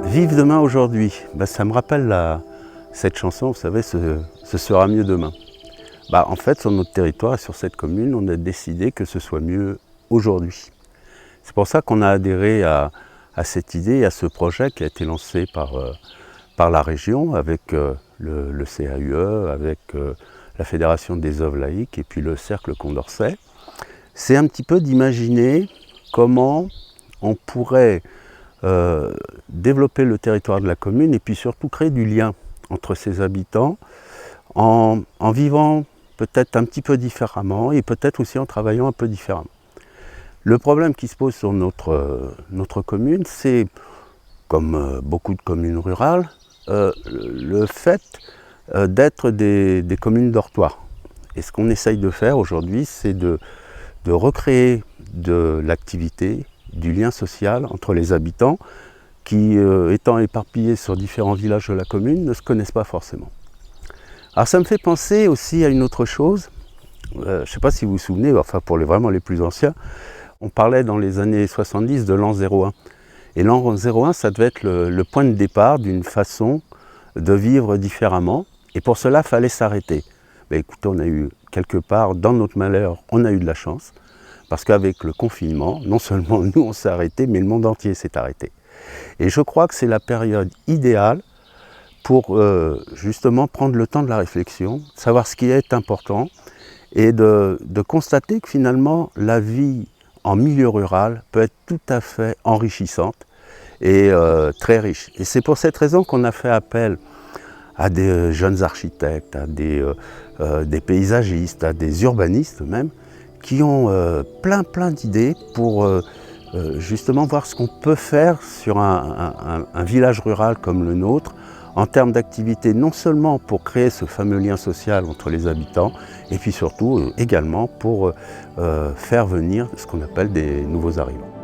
Vive demain aujourd'hui, ça me rappelle cette chanson, vous savez, ce sera mieux demain. En fait, sur notre territoire et sur cette commune, on a décidé que ce soit mieux aujourd'hui. C'est pour ça qu'on a adhéré à cette idée, à ce projet qui a été lancé par la région avec le CAUE, avec la Fédération des œuvres laïques et puis le Cercle Condorcet. C'est un petit peu d'imaginer comment on pourrait développer le territoire de la commune et puis surtout créer du lien entre ses habitants en vivant peut-être un petit peu différemment et peut-être aussi en travaillant un peu différemment. Le problème qui se pose sur notre commune, c'est, comme beaucoup de communes rurales, le fait d'être des communes dortoirs. Et ce qu'on essaye de faire aujourd'hui, c'est de recréer de l'activité, du lien social entre les habitants qui, étant éparpillés sur différents villages de la commune, ne se connaissent pas forcément. Alors ça me fait penser aussi à une autre chose, je ne sais pas si vous vous souvenez, enfin pour vraiment les plus anciens, on parlait dans les années 70 de l'an 01. Et l'an 01, ça devait être le point de départ d'une façon de vivre différemment. Et pour cela, il fallait s'arrêter. Écoutez, on a eu quelque part, dans notre malheur, on a eu de la chance. Parce qu'avec le confinement, non seulement nous on s'est arrêté, mais le monde entier s'est arrêté. Et je crois que c'est la période idéale pour justement prendre le temps de la réflexion, savoir ce qui est important et de constater que finalement la vie en milieu rural peut être tout à fait enrichissante et très riche. Et c'est pour cette raison qu'on a fait appel à des jeunes architectes, à des paysagistes, à des urbanistes même, qui ont plein d'idées pour justement voir ce qu'on peut faire sur un village rural comme le nôtre, en termes d'activité, non seulement pour créer ce fameux lien social entre les habitants, et puis surtout également pour faire venir ce qu'on appelle des nouveaux arrivants.